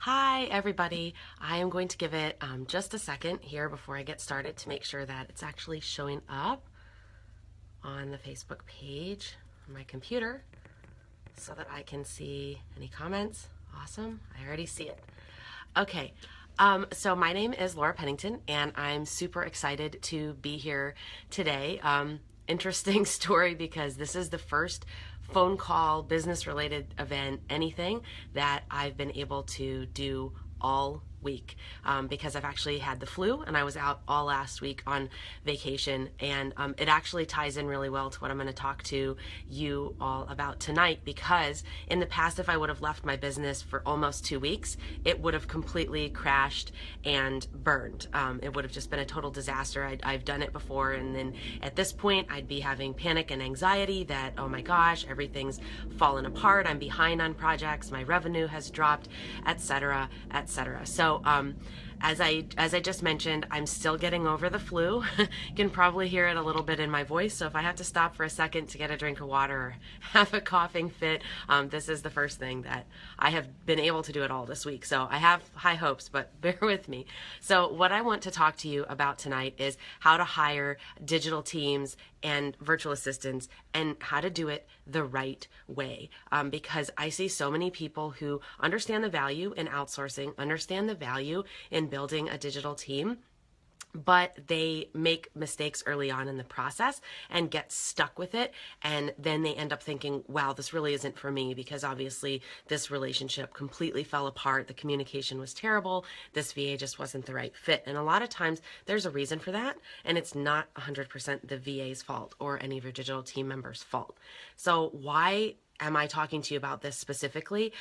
Hi, everybody. I am going to give it just a second here before I get started to make sure that it's actually showing up on the Facebook page on my computer so that I can see any comments. Awesome. I already see it. Okay. So my name is Laura Pennington, and I'm super excited to be here today. Interesting story because this is the first phone call, business related event, anything that I've been able to do all week because I've actually had the flu and I was out all last week on vacation, and it actually ties in really well to what I'm going to talk to you all about tonight, because in the past, if I would have left my business for almost 2 weeks, it would have completely crashed and burned. It would have just been a total disaster. I've done it before, and then at this point I'd be having panic and anxiety that, oh my gosh, everything's fallen apart, I'm behind on projects, my revenue has dropped, etc., etc. So as I just mentioned, I'm still getting over the flu. You can probably hear it a little bit in my voice, so if I have to stop for a second to get a drink of water or have a coughing fit, this is the first thing that I have been able to do it all this week. So I have high hopes, but bear with me. So what I want to talk to you about tonight is how to hire digital teams and virtual assistants, and how to do it the right way. Because I see so many people who understand the value in outsourcing, understand the value in building a digital team, but they make mistakes early on in the process and get stuck with it, and then they end up thinking, wow, this really isn't for me, because obviously this relationship completely fell apart, the communication was terrible, this VA just wasn't the right fit. And a lot of times there's a reason for that, and it's not 100% the VA's fault or any of your digital team members' fault. So why am I talking to you about this specifically?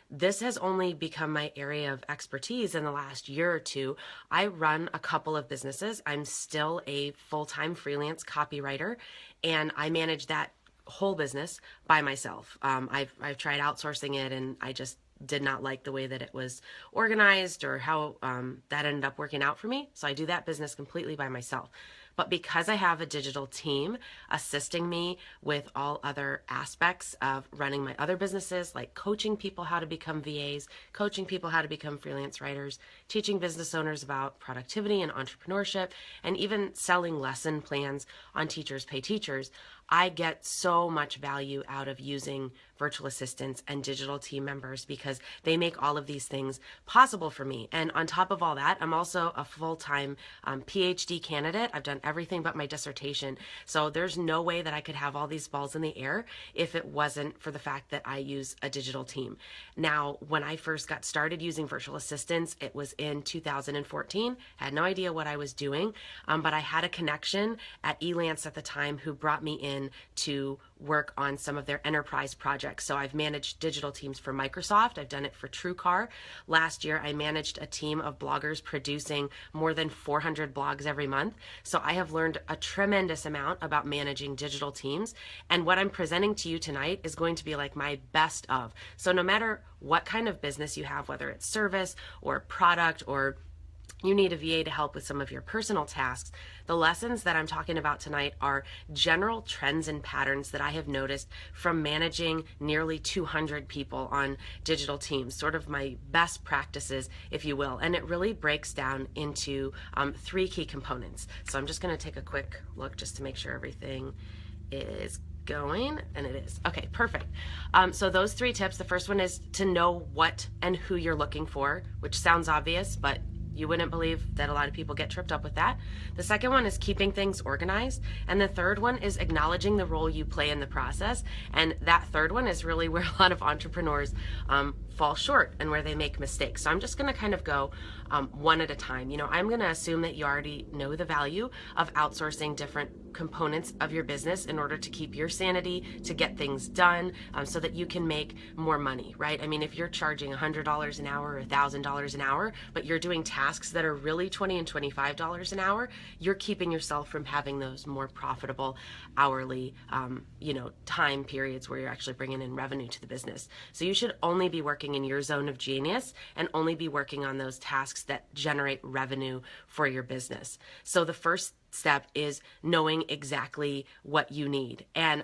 This has only become my area of expertise in the last year or two. I run a couple of businesses. I'm still a full-time freelance copywriter, and I manage that whole business by myself. I've tried outsourcing it, and I just did not like the way that it was organized or how that ended up working out for me. So I do that business completely by myself. But because I have a digital team assisting me with all other aspects of running my other businesses, like coaching people how to become VAs, coaching people how to become freelance writers, teaching business owners about productivity and entrepreneurship, and even selling lesson plans on Teachers Pay Teachers, I get so much value out of using virtual assistants and digital team members because they make all of these things possible for me. And on top of all that, I'm also a full-time PhD candidate. I've done everything but my dissertation. So there's no way that I could have all these balls in the air if it wasn't for the fact that I use a digital team. Now, when I first got started using virtual assistants, it was in 2014. I had no idea what I was doing, but I had a connection at Elance at the time who brought me in to work on some of their enterprise projects. So I've managed digital teams for Microsoft. I've done it for TrueCar. Last year, I managed a team of bloggers producing more than 400 blogs every month. So I have learned a tremendous amount about managing digital teams. And what I'm presenting to you tonight is going to be like my best of. So no matter what kind of business you have, whether it's service or product, or you need a VA to help with some of your personal tasks, the lessons that I'm talking about tonight are general trends and patterns that I have noticed from managing nearly 200 people on digital teams, sort of my best practices, if you will. And it really breaks down into 3 key components. So I'm just going to take a quick look just to make sure everything is going, and it is. Okay, perfect. So those 3 tips, the first one is to know what and who you're looking for, which sounds obvious, but you wouldn't believe that a lot of people get tripped up with that. The second one is keeping things organized. And the third one is acknowledging the role you play in the process. And that third one is really where a lot of entrepreneurs fall short and where they make mistakes. So I'm just going to kind of go one at a time. I'm going to assume that you already know the value of outsourcing different components of your business in order to keep your sanity, to get things done, so that you can make more money, right? I mean, if you're charging $100 an hour or $1,000 an hour, but you're doing tasks that are really $20 and $25 an hour, you're keeping yourself from having those more profitable hourly, time periods where you're actually bringing in revenue to the business. So you should only be working in your zone of genius and only be working on those tasks that generate revenue for your business. So the first step is knowing exactly what you need. And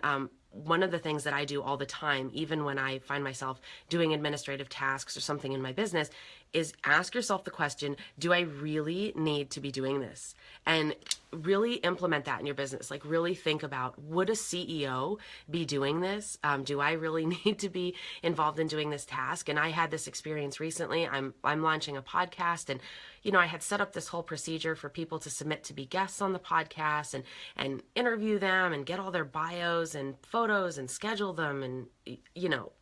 one of the things that I do all the time, even when I find myself doing administrative tasks or something in my business, is ask yourself the question, do I really need to be doing this? And really implement that in your business. Like really think about, would a CEO be doing this? Do I really need to be involved in doing this task? And I had this experience recently. I'm launching a podcast, and I had set up this whole procedure for people to submit to be guests on the podcast and interview them and get all their bios and photos and schedule them. And,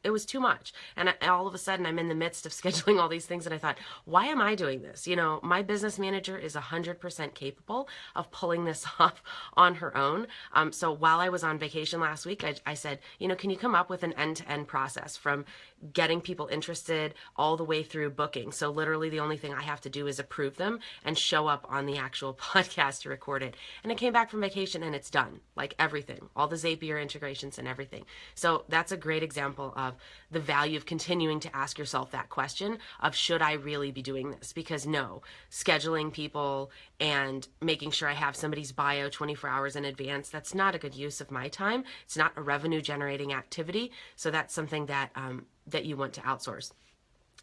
it was too much. And all of a sudden I'm in the midst of scheduling all these things. And I thought, why am I doing this? My business manager is 100% capable of pulling this off on her own. So while I was on vacation last week, I said, can you come up with an end-to-end process from getting people interested all the way through booking? So literally the only thing I have to do is approve them and show up on the actual podcast to record it. And I came back from vacation and it's done, like everything, all the Zapier integrations and everything. So that's a great example of the value of continuing to ask yourself that question of, should I really be doing this? Because no, scheduling people and making sure I have somebody's bio 24 hours in advance, that's not a good use of my time. It's not a revenue generating activity. So that's something that you want to outsource.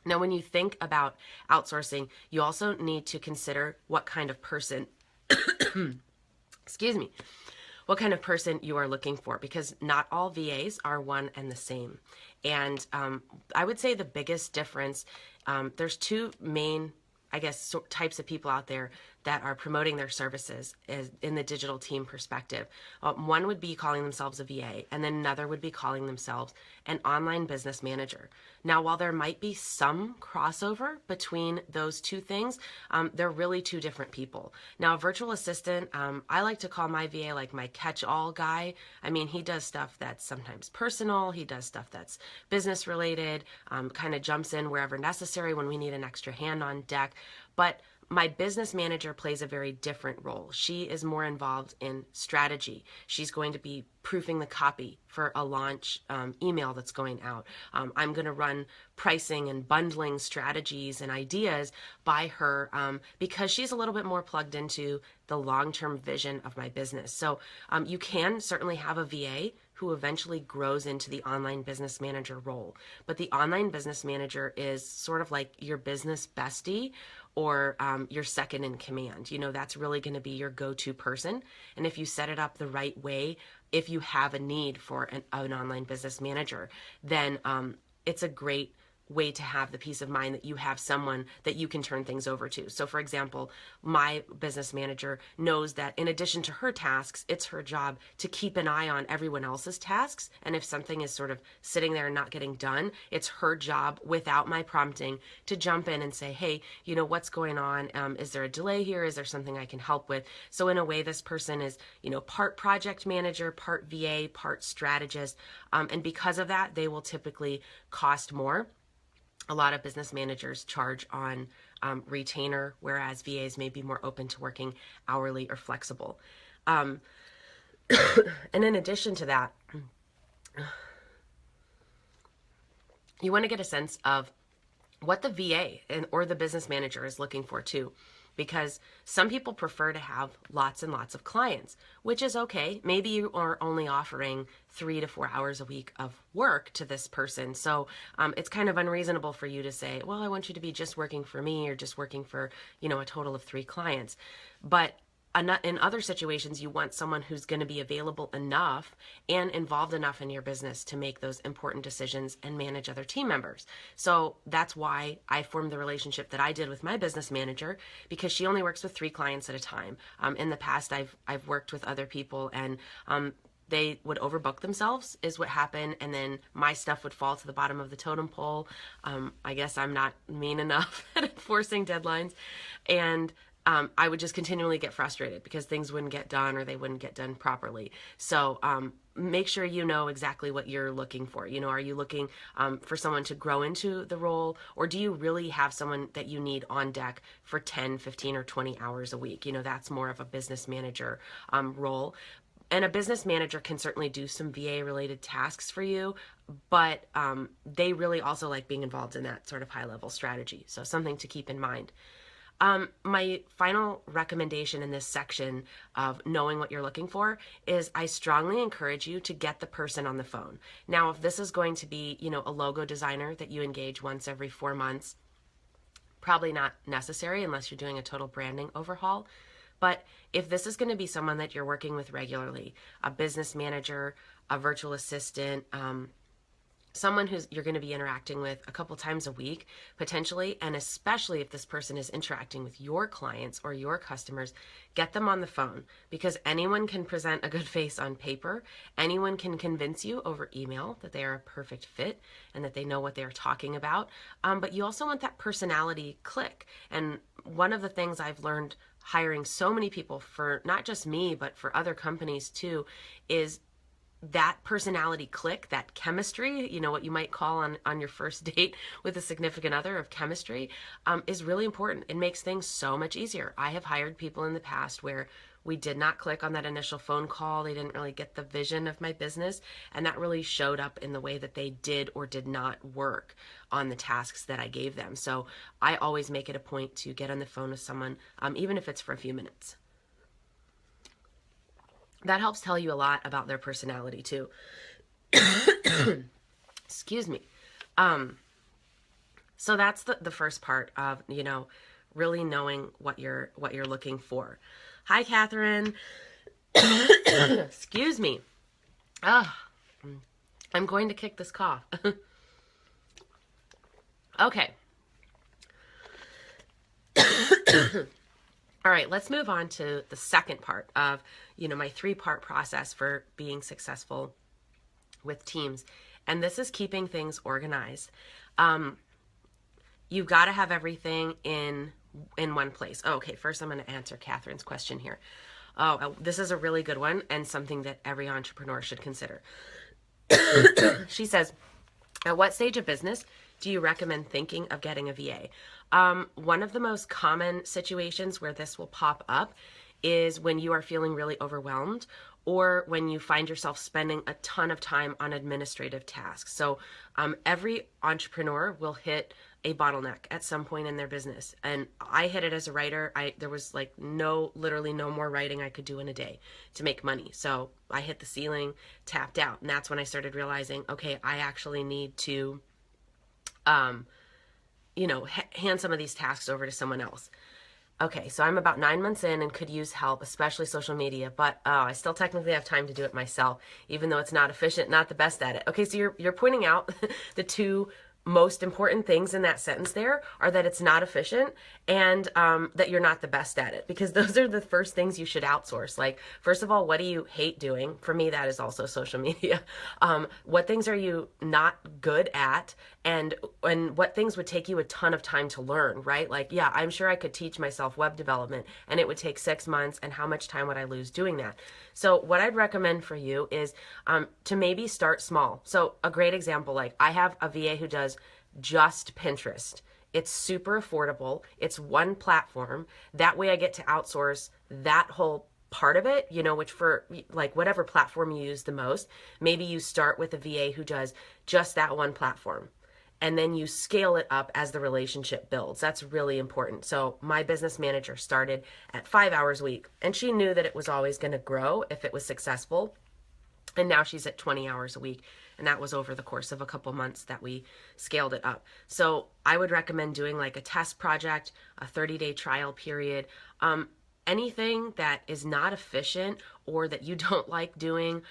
Now, when you think about outsourcing, you also need to consider what kind of person, excuse me, what kind of person you are looking for, because not all VAs are one and the same. And I would say the biggest difference, there's two main, types of people out there that are promoting their services in the digital team perspective. One would be calling themselves a VA, and then another would be calling themselves an online business manager. Now, while there might be some crossover between those two things, they're really two different people. Now, a virtual assistant, I like to call my VA like my catch-all guy. I mean, he does stuff that's sometimes personal. He does stuff that's business related, kind of jumps in wherever necessary when we need an extra hand on deck. But my business manager plays a very different role. She is more involved in strategy. She's going to be proofing the copy for a launch email that's going out. I'm going to run pricing and bundling strategies and ideas by her because she's a little bit more plugged into the long-term vision of my business. So you can certainly have a VA who eventually grows into the online business manager role. But the online business manager is sort of like your business bestie or your second in command. That's really going to be your go-to person. And if you set it up the right way, if you have a need for an online business manager, then it's a great way to have the peace of mind that you have someone that you can turn things over to. So for example, my business manager knows that in addition to her tasks, it's her job to keep an eye on everyone else's tasks. And if something is sort of sitting there and not getting done, it's her job without my prompting to jump in and say, hey, what's going on? Is there a delay here? Is there something I can help with? So in a way, this person is, part project manager, part VA, part strategist. And because of that, they will typically cost more. A lot of business managers charge on retainer, whereas VAs may be more open to working hourly or flexible. And in addition to that, you want to get a sense of what the VA or the business manager is looking for too. Because some people prefer to have lots and lots of clients, which is okay. Maybe you are only offering 3 to 4 hours a week of work to this person. So it's kind of unreasonable for you to say, well, I want you to be just working for me or just working for, a total of 3 clients. But in other situations, you want someone who's going to be available enough and involved enough in your business to make those important decisions and manage other team members. So that's why I formed the relationship that I did with my business manager, because she only works with 3 clients at a time. In the past, I've worked with other people, and they would overbook themselves is what happened, and then my stuff would fall to the bottom of the totem pole. I guess I'm not mean enough at enforcing deadlines, and I would just continually get frustrated because things wouldn't get done or they wouldn't get done properly. So make sure you know exactly what you're looking for. Are you looking for someone to grow into the role, or do you really have someone that you need on deck for 10, 15, or 20 hours a week? That's more of a business manager role. And a business manager can certainly do some VA-related tasks for you, but they really also like being involved in that sort of high-level strategy. So something to keep in mind. My final recommendation in this section of knowing what you're looking for is I strongly encourage you to get the person on the phone. Now, if this is going to be, a logo designer that you engage once every 4 months, probably not necessary unless you're doing a total branding overhaul. But if this is going to be someone that you're working with regularly, a business manager, a virtual assistant, someone who's you're going to be interacting with a couple times a week potentially, and especially if this person is interacting with your clients or your customers, get them on the phone, because anyone can present a good face on paper. Anyone can convince you over email that they are a perfect fit and that they know what they're talking about, but you also want that personality click. And one of the things I've learned hiring so many people, for not just me but for other companies too, is that personality click, that chemistry, what you might call on your first date with a significant other of chemistry, is really important. It makes things so much easier. I have hired people in the past where we did not click on that initial phone call. They didn't really get the vision of my business, and that really showed up in the way that they did or did not work on the tasks that I gave them. So I always make it a point to get on the phone with someone, even if it's for a few minutes. That helps tell you a lot about their personality too. Excuse me. So that's the first part of, really knowing what you're looking for. Hi, Catherine. Excuse me. I'm going to kick this cough. Okay. All right, let's move on to the second part of, my 3-part process for being successful with teams. And this is keeping things organized. You've got to have everything in one place. Oh, okay, first I'm going to answer Catherine's question here. Oh, this is a really good one and something that every entrepreneur should consider. She says, at what stage of business do you recommend thinking of getting a VA? One of the most common situations where this will pop up is when you are feeling really overwhelmed, or when you find yourself spending a ton of time on administrative tasks. So every entrepreneur will hit a bottleneck at some point in their business. And I hit it as a writer. There was literally no more writing I could do in a day to make money. So I hit the ceiling, tapped out. And that's when I started realizing, okay, I actually need to hand some of these tasks over to someone else. Okay, so I'm about 9 months in and could use help, especially social media, but I still technically have time to do it myself, even though it's not efficient, not the best at it. Okay, so you're pointing out the two most important things in that sentence there are that it's not efficient and that you're not the best at it, because those are the first things you should outsource. Like, first of all, what do you hate doing? For me, that is also social media. What things are you not good at, and what things would take you a ton of time to learn, right? Like, yeah, I'm sure I could teach myself web development and it would take 6 months, and how much time would I lose doing that? So what I'd recommend for you is to maybe start small. So a great example, like I have a VA who does just Pinterest. It's super affordable. It's one platform. That way I get to outsource that whole part of it, which for like whatever platform you use the most, maybe you start with a VA who does just that one platform, and then you scale it up as the relationship builds. That's really important. So my business manager started at 5 hours a week, and she knew that it was always going to grow if it was successful. And now she's at 20 hours a week. And that was over the course of a couple months that we scaled it up. So I would recommend doing like a test project, a 30-day trial period, anything that is not efficient or that you don't like doing.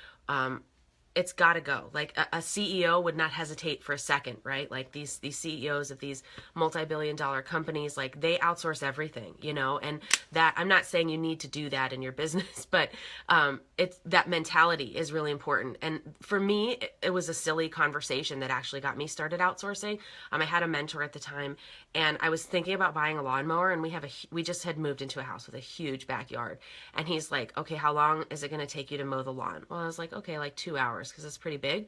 It's got to go. Like a CEO would not hesitate for a second, right? Like these CEOs of these multi-billion-dollar companies, like they outsource everything, and that, I'm not saying you need to do that in your business, but it's that mentality is really important. And for me, it was a silly conversation that actually got me started outsourcing. I had a mentor at the time, and I was thinking about buying a lawnmower, and we just had moved into a house with a huge backyard. And he's like, okay, how long is it going to take you to mow the lawn? Well, I was like, okay, like 2 hours, because it's pretty big.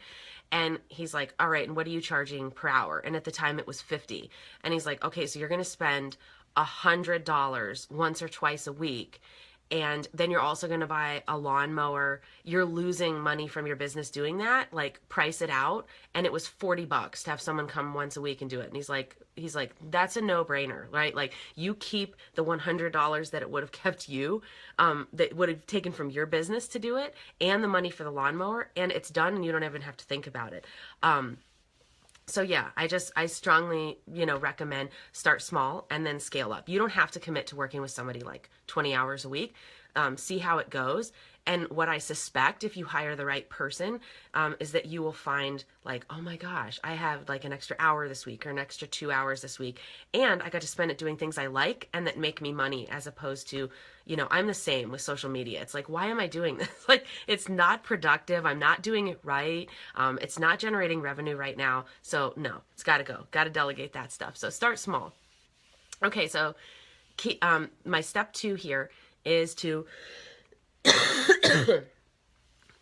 And he's like, all right, and what are you charging per hour? And at the time it was 50. And he's like, okay, so you're going to spend $100 once or twice a week. And then you're also going to buy a lawnmower. You're losing money from your business doing that. Like, price it out. And it was $40 to have someone come once a week and do it. And he's like, that's a no-brainer, right? Like, you keep the $100 that it would have kept you, that would have taken from your business to do it, and the money for the lawnmower, and it's done, and you don't even have to think about it. So yeah, I strongly, recommend start small and then scale up. You don't have to commit to working with somebody like 20 hours a week. See how it goes. And what I suspect, if you hire the right person, is that you will find like, oh my gosh, I have like an extra hour this week or an extra 2 hours this week. And I got to spend it doing things I like and that make me money, as opposed to, I'm the same with social media. It's like, why am I doing this? Like, it's not productive. I'm not doing it right. It's not generating revenue right now. So no, it's got to go. Got to delegate that stuff. So start small. Okay, so my step 2 here is to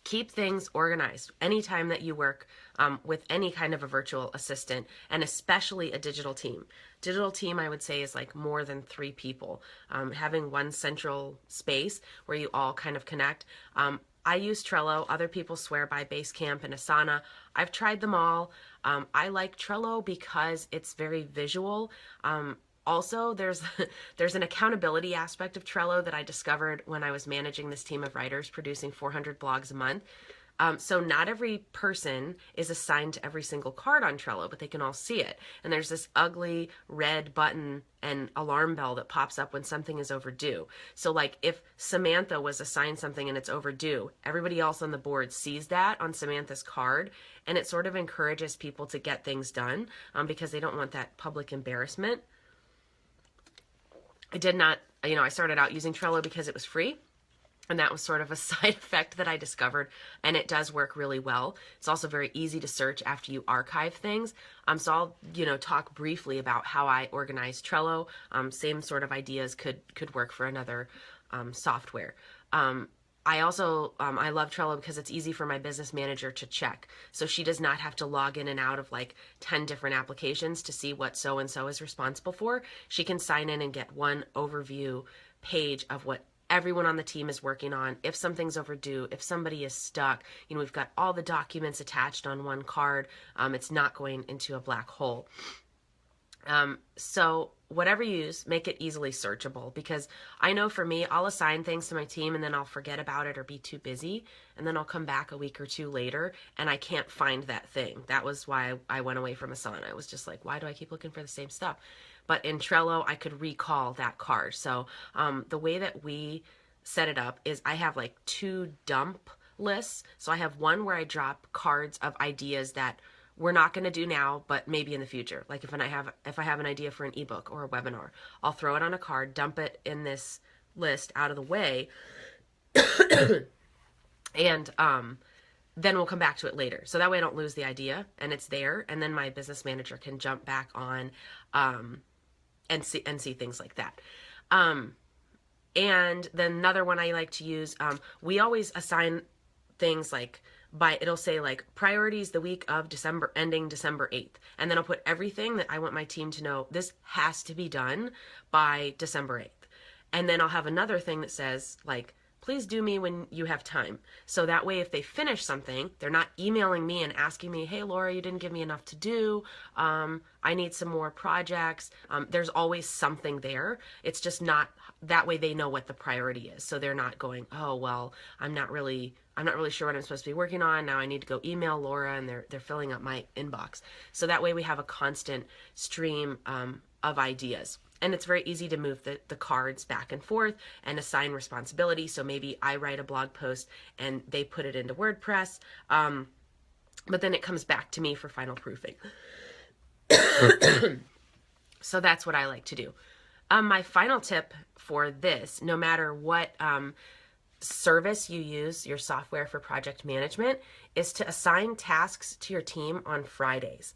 keep things organized. Anytime that you work with any kind of a virtual assistant, and especially a digital team. Digital team, I would say, is like more than 3 people. Having one central space where you all kind of connect. I use Trello. Other people swear by Basecamp and Asana. I've tried them all. I like Trello because it's very visual. Also, there's an accountability aspect of Trello that I discovered when I was managing this team of writers producing 400 blogs a month. So not every person is assigned to every single card on Trello, but they can all see it. And there's this ugly red button and alarm bell that pops up when something is overdue. So like if Samantha was assigned something and it's overdue, everybody else on the board sees that on Samantha's card, and it sort of encourages people to get things done because they don't want that public embarrassment. I started out using Trello because it was free. And that was sort of a side effect that I discovered, and it does work really well. It's also very easy to search after you archive things. So I'll, talk briefly about how I organize Trello. Same sort of ideas could work for another software. I also, I love Trello because it's easy for my business manager to check. So she does not have to log in and out of like 10 different applications to see what so-and-so is responsible for. She can sign in and get one overview page of what everyone on the team is working on. If something's overdue, if somebody is stuck, we've got all the documents attached on one card. It's not going into a black hole. So whatever you use, make it easily searchable, because I know for me, I'll assign things to my team and then I'll forget about it or be too busy. And then I'll come back a week or 2 later and I can't find that thing. That was why I went away from Asana. I was just like, why do I keep looking for the same stuff? But in Trello, I could recall that card. So the way that we set it up is I have like 2 dump lists. So I have one where I drop cards of ideas that we're not going to do now, but maybe in the future. Like if I have an idea for an ebook or a webinar, I'll throw it on a card, dump it in this list out of the way, and then we'll come back to it later. So that way I don't lose the idea and it's there. And then my business manager can jump back on and see things like that. And then another one I like to use, we always assign things like it'll say like priorities the week of December, ending December 8th. And then I'll put everything that I want my team to know, this has to be done by December 8th. And then I'll have another thing that says like, please do me when you have time. So that way, if they finish something, they're not emailing me and asking me, hey, Laura, you didn't give me enough to do. I need some more projects. There's always something there. It's just not, that way they know what the priority is. So they're not going, oh, well, I'm not really sure what I'm supposed to be working on. Now I need to go email Laura, and they're filling up my inbox. So that way we have a constant stream of ideas. And it's very easy to move the cards back and forth and assign responsibility. So maybe I write a blog post and they put it into WordPress, but then it comes back to me for final proofing. So that's what I like to do. My final tip for this, no matter what service you use, your software for project management, is to assign tasks to your team on Fridays.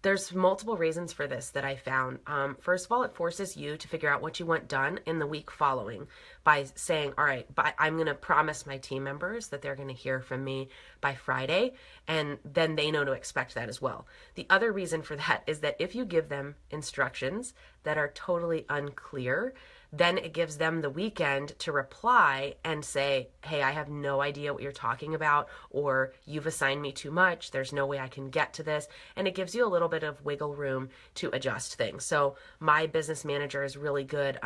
There's multiple reasons for this that I found. First of all, it forces you to figure out what you want done in the week following by saying, all right, I'm going to promise my team members that they're going to hear from me by Friday, and then they know to expect that as well. The other reason for that is that if you give them instructions that are totally unclear, then it gives them the weekend to reply and say, hey, I have no idea what you're talking about, or you've assigned me too much, there's no way I can get to this. And it gives you a little bit of wiggle room to adjust things. So my business manager is really good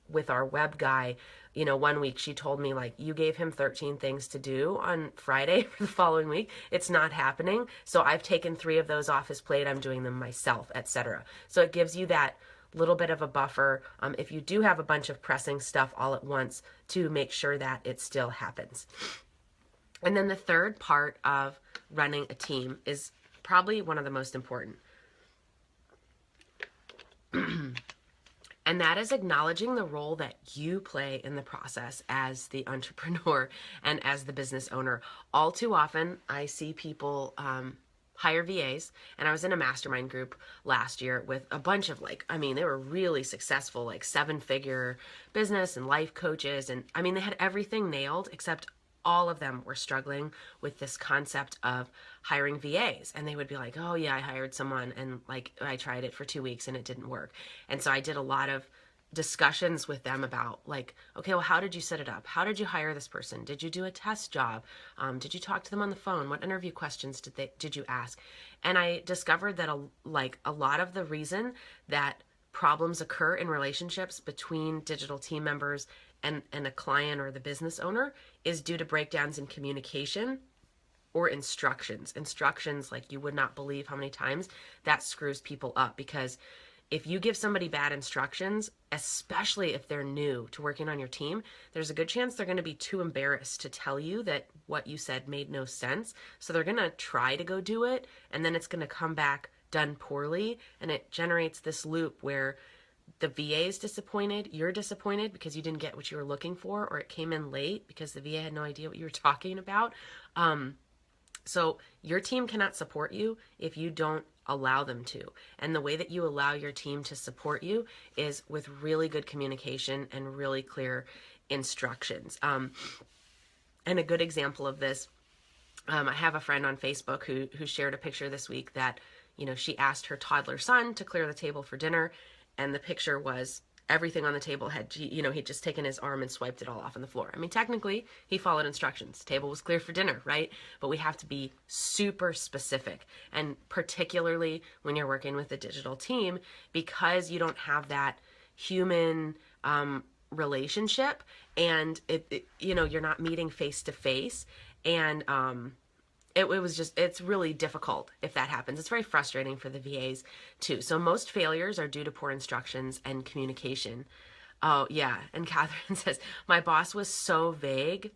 with our web guy. You know, one week she told me, like, you gave him 13 things to do on Friday for the following week. It's not happening. So I've taken 3 of those off his plate. I'm doing them myself, etc. So it gives you that little bit of a buffer if you do have a bunch of pressing stuff all at once, to make sure that it still happens. And then the third part of running a team is probably one of the most important. And that is acknowledging the role that you play in the process as the entrepreneur and as the business owner. All too often, I see people hire VAs, and I was in a mastermind group last year with a bunch of, like, I mean, they were really successful, like 7-figure business and life coaches, and I mean, they had everything nailed, except all of them were struggling with this concept of hiring VAs. And they would be like, oh yeah, I hired someone, and like I tried it for 2 weeks and it didn't work. And so I did a lot of discussions with them about, like, okay, well, how did you set it up? How did you hire this person? Did you do a test job? Did you talk to them on the phone? What interview questions did you ask? And I discovered that a lot of the reason that problems occur in relationships between digital team members and a client or the business owner is due to breakdowns in communication or instructions. Instructions, like, you would not believe how many times that screws people up, because if you give somebody bad instructions, especially if they're new to working on your team, there's a good chance they're going to be too embarrassed to tell you that what you said made no sense. So they're going to try to go do it, and then it's going to come back done poorly, and it generates this loop where the VA is disappointed, you're disappointed because you didn't get what you were looking for, or it came in late because the VA had no idea what you were talking about. So your team cannot support you if you don't allow them to. And the way that you allow your team to support you is with really good communication and really clear instructions. And a good example of this, I have a friend on Facebook who shared a picture this week that, you know, she asked her toddler son to clear the table for dinner, and the picture was everything on the table had, you know, he'd just taken his arm and swiped it all off on the floor. I mean, technically, he followed instructions. The table was clear for dinner, right? But we have to be super specific, and particularly when you're working with a digital team, because you don't have that human relationship, and you know, you're not meeting face to face, and it's really difficult if that happens. It's very frustrating for the VAs too. So most failures are due to poor instructions and communication. Oh yeah. And Catherine says, my boss was so vague.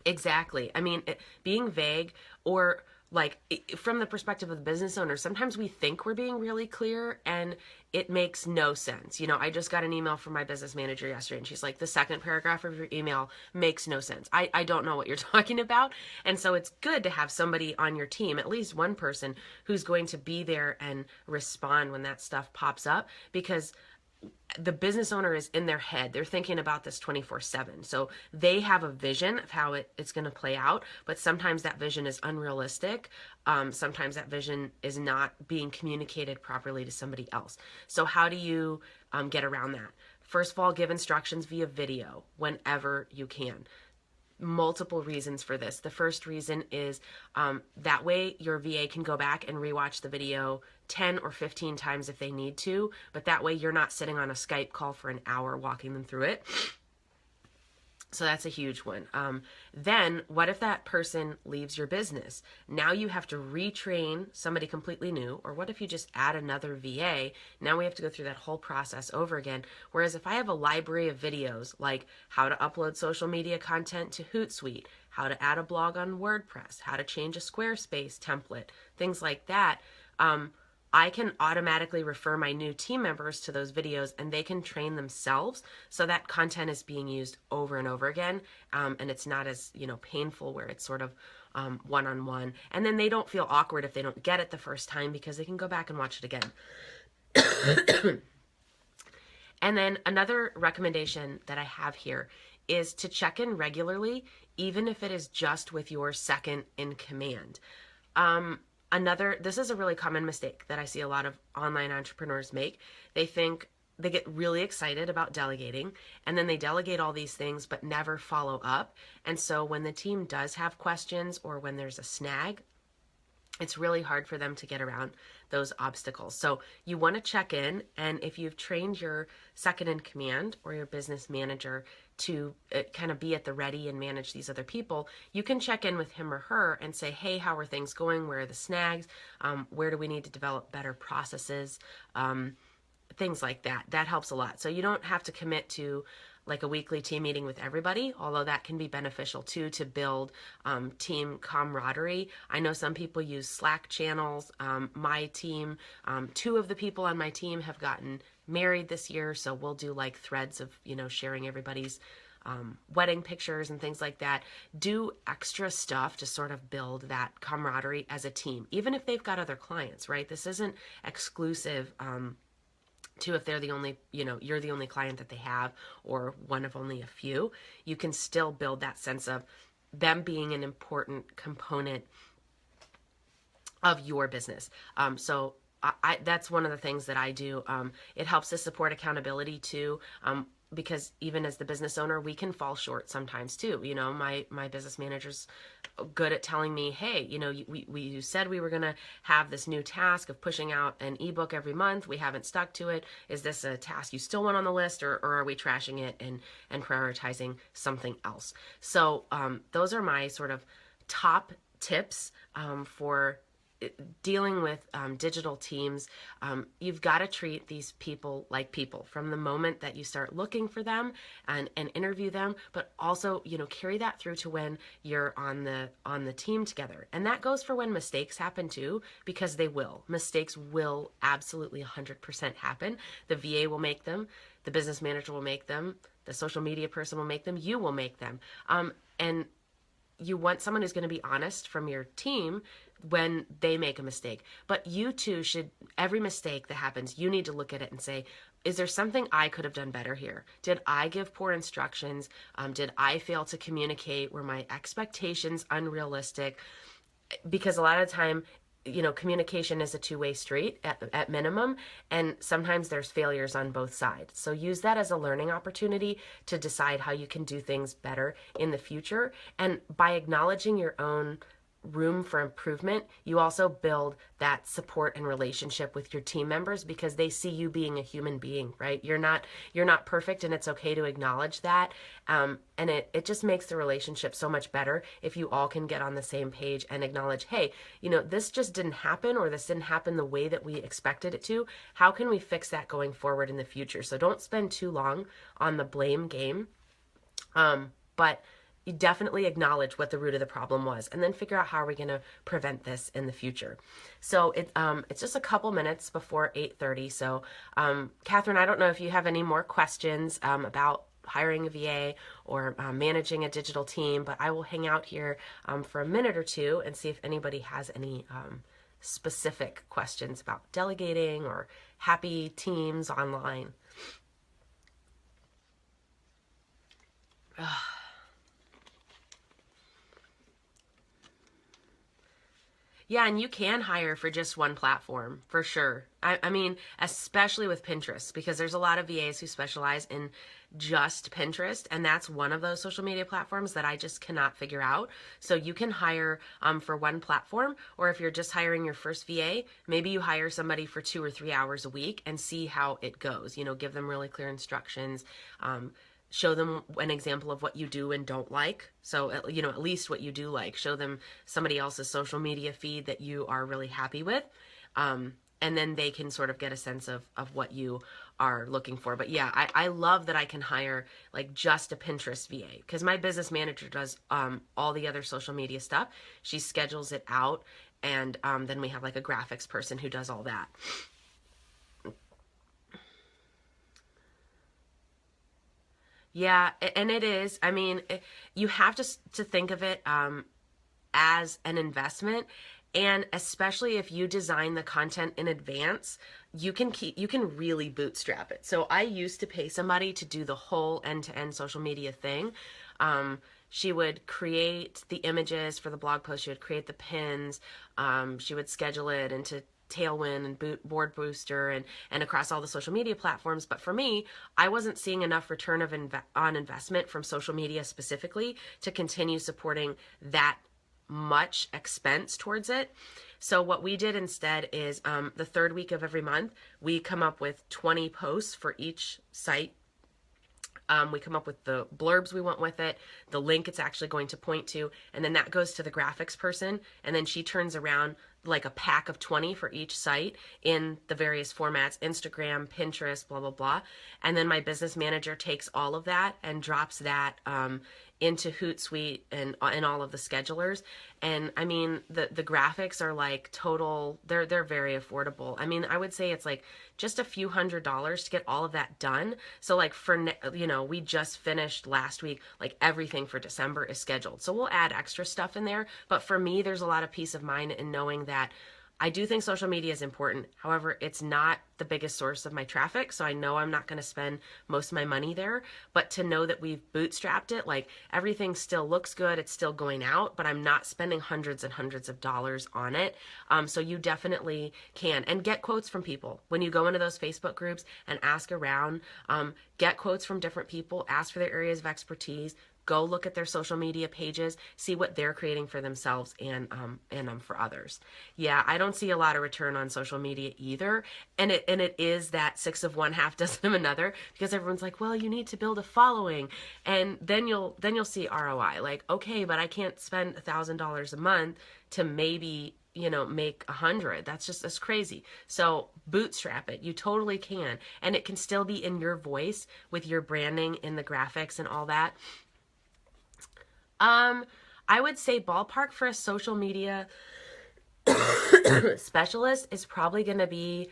Exactly. I mean, being vague, or like, from the perspective of the business owner, sometimes we think we're being really clear and it makes no sense. You know, I just got an email from my business manager yesterday, and she's like, the second paragraph of your email makes no sense. I don't know what you're talking about. And so it's good to have somebody on your team, at least one person, who's going to be there and respond when that stuff pops up, because the business owner is in their head. They're thinking about this 24/7. So they have a vision of how it's going to play out, but sometimes that vision is unrealistic. Sometimes that vision is not being communicated properly to somebody else. So how do you get around that? First of all, give instructions via video whenever you can. Multiple reasons for this. The first reason is that way your VA can go back and rewatch the video 10 or 15 times if they need to, but that way you're not sitting on a Skype call for an hour walking them through it. So that's a huge one. Then what if that person leaves your business? Now you have to retrain somebody completely new, or what if you just add another VA? Now we have to go through that whole process over again. Whereas if I have a library of videos, like how to upload social media content to Hootsuite, how to add a blog on WordPress, how to change a Squarespace template, things like that, I can automatically refer my new team members to those videos, and they can train themselves, so that content is being used over and over again, and it's not as, you know, painful, where it's sort of one-on-one. And then they don't feel awkward if they don't get it the first time, because they can go back and watch it again. And then another recommendation that I have here is to check in regularly, even if it is just with your second in command. This is a really common mistake that I see a lot of online entrepreneurs make. They think they get really excited about delegating, and then they delegate all these things but never follow up. And so when the team does have questions or when there's a snag, it's really hard for them to get around those obstacles. So you want to check in, and if you've trained your second in command or your business manager to kind of be at the ready and manage these other people, you can check in with him or her and say, hey, how are things going? Where are the snags? Where do we need to develop better processes? Things like that. That helps a lot. So you don't have to commit to like a weekly team meeting with everybody, although that can be beneficial too to build team camaraderie. I know some people use Slack channels. My team, two of the people on my team have gotten married this year, so we'll do like threads of, sharing everybody's wedding pictures and things like that. Do extra stuff to sort of build that camaraderie as a team, even if they've got other clients, right? This isn't exclusive to if they're the only, you're the only client that they have or one of only a few. You can still build that sense of them being an important component of your business. So that's one of the things that I do. It helps to support accountability too. Because even as the business owner, we can fall short sometimes too. My business manager's good at telling me, hey, you said we were going to have this new task of pushing out an ebook every month. We haven't stuck to it. Is this a task you still want on the list, or are we trashing it and prioritizing something else? So those are my sort of top tips for dealing with digital teams. You've got to treat these people like people from the moment that you start looking for them and interview them, but also, carry that through to when you're on the team together. And that goes for when mistakes happen too, because they will. Mistakes will absolutely 100% happen. The VA will make them. The business manager will make them. The social media person will make them. You will make them. And you want someone who's going to be honest from your team when they make a mistake. But you too should, every mistake that happens, you need to look at it and say, is there something I could have done better here? Did I give poor instructions? Did I fail to communicate? Were my expectations unrealistic? Because a lot of the time, communication is a two-way street at minimum, and sometimes there's failures on both sides. So use that as a learning opportunity to decide how you can do things better in the future. And by acknowledging your own room for improvement, you also build that support and relationship with your team members because they see you being a human being, right? You're not perfect, and it's okay to acknowledge that. And it just makes the relationship so much better if you all can get on the same page and acknowledge, hey, this just didn't happen, or this didn't happen the way that we expected it to. How can we fix that going forward in the future? So don't spend too long on the blame game. But you definitely acknowledge what the root of the problem was, and then figure out how are we going to prevent this in the future. So it's just a couple minutes before 8:30. So Catherine, I don't know if you have any more questions about hiring a VA or managing a digital team, but I will hang out here for a minute or two and see if anybody has any specific questions about delegating or happy teams online. Yeah, and you can hire for just one platform, for sure. I mean, especially with Pinterest, because there's a lot of VAs who specialize in just Pinterest, and that's one of those social media platforms that I just cannot figure out. So you can hire for one platform, or if you're just hiring your first VA, maybe you hire somebody for 2 or 3 hours a week and see how it goes. Give them really clear instructions. Show them an example of what you do and don't like. So, at least what you do like. Show them somebody else's social media feed that you are really happy with. And then they can sort of get a sense of what you are looking for. But yeah, I love that I can hire like just a Pinterest VA, because my business manager does all the other social media stuff. She schedules it out. And then we have like a graphics person who does all that. Yeah, and it is. I mean, you have to think of it as an investment, and especially if you design the content in advance, you can really bootstrap it. So I used to pay somebody to do the whole end-to-end social media thing. She would create the images for the blog post. She would create the pins. She would schedule it into Tailwind and Board Booster and across all the social media platforms. But for me, I wasn't seeing enough return on investment from social media specifically to continue supporting that much expense towards it. So what we did instead is the third week of every month, we come up with 20 posts for each site. We come up with the blurbs we want with it, the link it's actually going to point to, and then that goes to the graphics person, and then she turns around like a pack of 20 for each site in the various formats, Instagram, Pinterest, blah, blah, blah. And then my business manager takes all of that and drops that into Hootsuite and all of the schedulers. And I mean, the graphics are like total, they're very affordable. I mean, I would say it's like just a few $100s to get all of that done. So like we just finished last week, like everything for December is scheduled. So we'll add extra stuff in there. But for me, there's a lot of peace of mind in knowing that I do think social media is important. However, it's not the biggest source of my traffic, so I know I'm not going to spend most of my money there. But to know that we've bootstrapped it, like everything still looks good, it's still going out, but I'm not spending hundreds and hundreds of dollars on it. So you definitely can. And get quotes from people. When you go into those Facebook groups and ask around, get quotes from different people, ask for their areas of expertise. Go look at their social media pages, see what they're creating for themselves and for others. Yeah, I don't see a lot of return on social media either. And it is that 6 of one, half dozen of another, because everyone's like, well, you need to build a following. And then you'll see ROI. Like, okay, but I can't spend $1,000 a month to maybe, make 100. That's crazy. So bootstrap it. You totally can. And it can still be in your voice with your branding in the graphics and all that. I would say ballpark for a social media specialist is probably going to be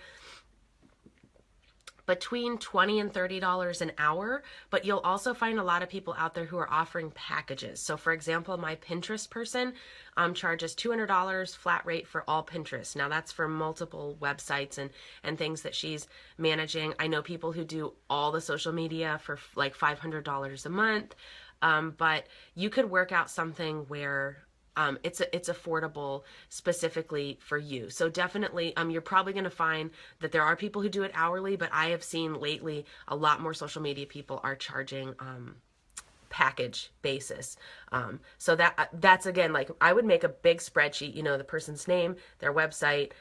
between $20 and $30 an hour, but you'll also find a lot of people out there who are offering packages. So for example, my Pinterest person charges $200 flat rate for all Pinterest. Now that's for multiple websites and things that she's managing. I know people who do all the social media for like $500 a month. But you could work out something where it's affordable specifically for you. So definitely, you're probably going to find that there are people who do it hourly, but I have seen lately a lot more social media people are charging package basis. So that's again, like I would make a big spreadsheet, the person's name, their website,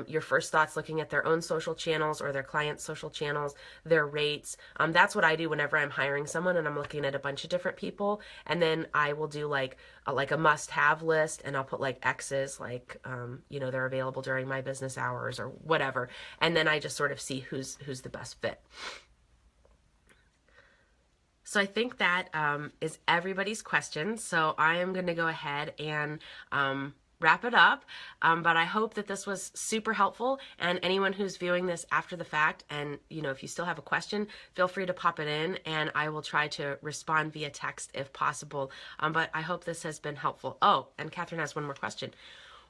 your first thoughts looking at their own social channels or their clients' social channels, their rates. That's what I do whenever I'm hiring someone and I'm looking at a bunch of different people. And then I will do like a must-have list, and I'll put like X's, like, they're available during my business hours or whatever. And then I just sort of see who's the best fit. So I think that is everybody's questions. So I am going to go ahead and wrap it up. But I hope that this was super helpful. And anyone who's viewing this after the fact, and if you still have a question, feel free to pop it in, and I will try to respond via text if possible. But I hope this has been helpful. Oh, and Catherine has one more question.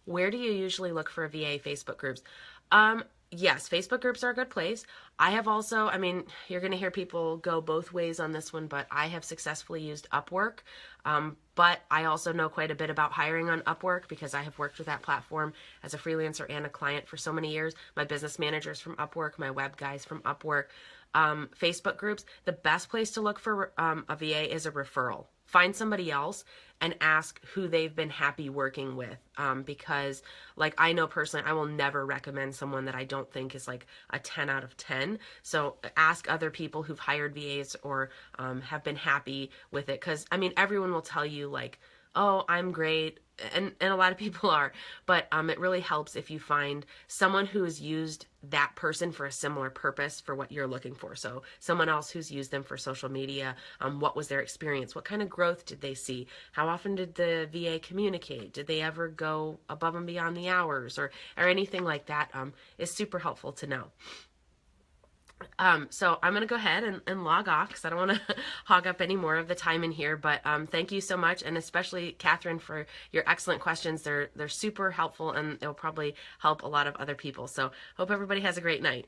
Where do you usually look for VA Facebook groups? Yes, Facebook groups are a good place. I have also, you're going to hear people go both ways on this one, but I have successfully used Upwork. But I also know quite a bit about hiring on Upwork because I have worked with that platform as a freelancer and a client for so many years. My business manager's from Upwork, my web guy's from Upwork. Facebook groups, the best place to look for a VA is a referral. Find somebody else and ask who they've been happy working with. Because like I know personally, I will never recommend someone that I don't think is like a 10 out of 10. So ask other people who've hired VAs or have been happy with it. Because everyone will tell you like, oh, I'm great. And a lot of people are, but it really helps if you find someone who has used that person for a similar purpose for what you're looking for. So someone else who's used them for social media, what was their experience? What kind of growth did they see? How often did the VA communicate? Did they ever go above and beyond the hours or anything like that? Is super helpful to know. So I'm going to go ahead and log off because I don't want to hog up any more of the time in here, but thank you so much, and especially Catherine for your excellent questions. They're super helpful, and it'll probably help a lot of other people. So hope everybody has a great night.